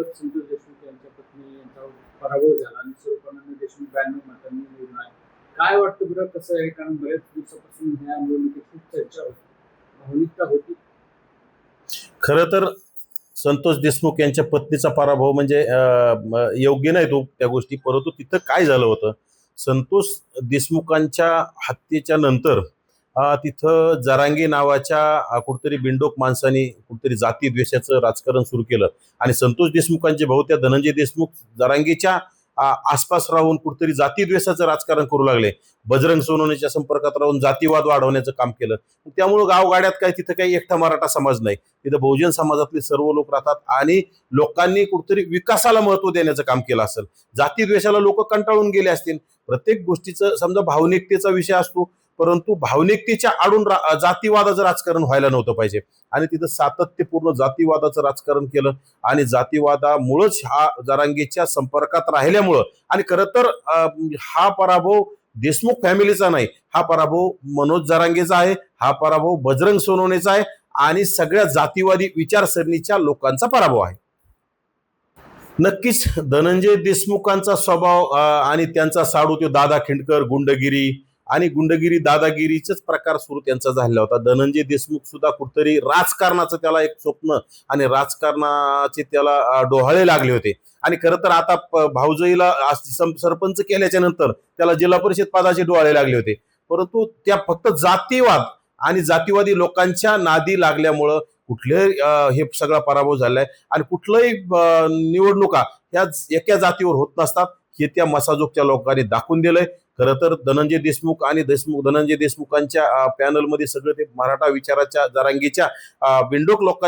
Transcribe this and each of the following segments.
उलट संतोष देशमुख यांच्या पत्नी यांचा पराभव झाला आणि स्वरूपानंद देशमुख 92 मतांनी निवडून आले. काय वाटतं बरं कसं आहे? कारण बऱ्याच दिवसापासून ह्या निवडणुकीत खूप चर्चा होती, भावनिकता होती. खरं तर संतोष देशमुख यांच्या पत्नीचा पराभव म्हणजे योग्य नाही तो त्या गोष्टी, परंतु तिथं काय झालं होतं, संतोष देशमुखांच्या हत्येच्या नंतर तिथं जरांगे नावाच्या कुठतरी बिंडोक माणसाने कुठतरी जाती द्वेषाचं राजकारण सुरू केलं आणि संतोष देशमुखांचे भाऊ त्या धनंजय देशमुख जरांगेच्या आसपास राहून कुठतरी जाती द्वेषाचं राजकारण करू लागले. बजरंग सोनवणेच्या संपर्कात राहून जातीवाद वाढवण्याचं काम केलं. त्यामुळे गावगाड्यात काय तिथं काही एकटा मराठा समाज नाही, तिथं बहुजन समाजातले सर्व लोक राहतात आणि लोकांनी कुठतरी विकासाला महत्व देण्याचं काम केलं असेल. जाती द्वेषाला लोक कंटाळून गेले असतील. प्रत्येक गोष्टीचं समजा भावनिकतेचा विषय असतो, परंतु भावनिकतेच्या आडून जातीवादाचं राजकारण व्हायला नव्हतं पाहिजे आणि तिथं सातत्यपूर्ण जातीवादाचं राजकारण केलं आणि जातीवादामुळेच हा जरांगेच्या संपर्कात राहिल्यामुळं आणि खरं तर हा पराभव देशमुख फॅमिलीचा नाही, हा पराभव मनोज जरांगेचा आहे, हा पराभव बजरंग सोनवणेचा आहे आणि सगळ्या जातीवादी विचारसरणीच्या लोकांचा पराभव आहे. नक्कीच धनंजय देशमुखांचा स्वभाव आणि त्यांचा साडू तो दादा खिंडकर गुंडगिरी आणि गुंडगिरी दादागिरीचेच प्रकार सुरू त्यांचा झालेला होता. धनंजय देशमुख सुद्धा कुठतरी राजकारणाचं त्याला एक स्वप्न आणि राजकारणाचे त्याला डोहाळे लागले होते आणि खरं तर आता भाऊजाईला सरपंच केल्याच्या नंतर त्याला जिल्हा परिषद पदाचे डोहाळे लागले होते, परंतु त्या फक्त जातीवाद आणि जातीवादी लोकांच्या नादी लागल्यामुळं हे सगळा पराभव झालाय आणि कुठलंही निवडणुका ह्या एका जातीवर होत नसतात हे त्या मसाजोगच्या लोकांनी दाखवून दिलंय. खरं तर धनंजय देशमुख आणि धनंजय देशमुखांच्या पॅनलमध्ये सगळं ते मराठा विचाराच्या जरांगीच्या बिंडोक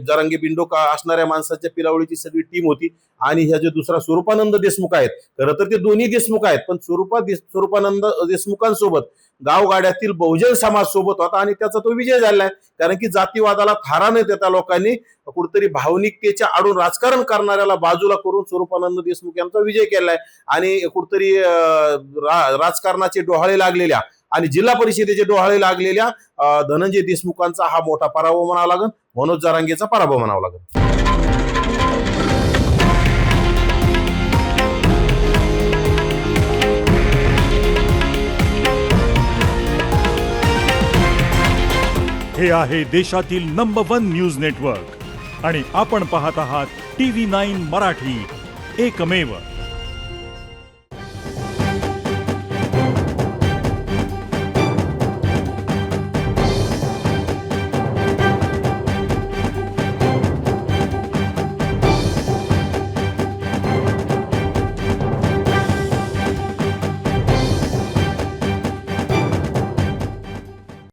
जरांगी बिंडोक असणाऱ्या माणसाच्या पिलावळीची सगळी टीम होती आणि ह्या जे दुसरा स्वरूपानंद देशमुख आहेत, खरं तर ते दोन्ही देशमुख आहेत, पण स्वरूपानंद देशमुखांसोबत गावगाड्यातील बहुजन समाज सोबत होता आणि त्याचा तो विजय झालाय. कारण की जातीवादाला थारा न देता लोकांनी कुठेतरी भावनिकतेच्या आडून राजकारण करणाऱ्याला बाजूला करून स्वरूपानंद देशमुख यांचा विजय केलाय आणि कुठेतरी राजकारणाचे डोहाळे लागलेल्या आणि जिल्हा परिषदेचे डोहाळे लागलेल्या धनंजय देशमुखांचा हा मोठा पराभव म्हणावा लागेल, मनोज जरांगेचा पराभव म्हणावा लागेल. हे आहे देशातील नंबर 1 न्यूज नेटवर्क आणि आपण पाहत आहात TV9 मराठी, एकमेव.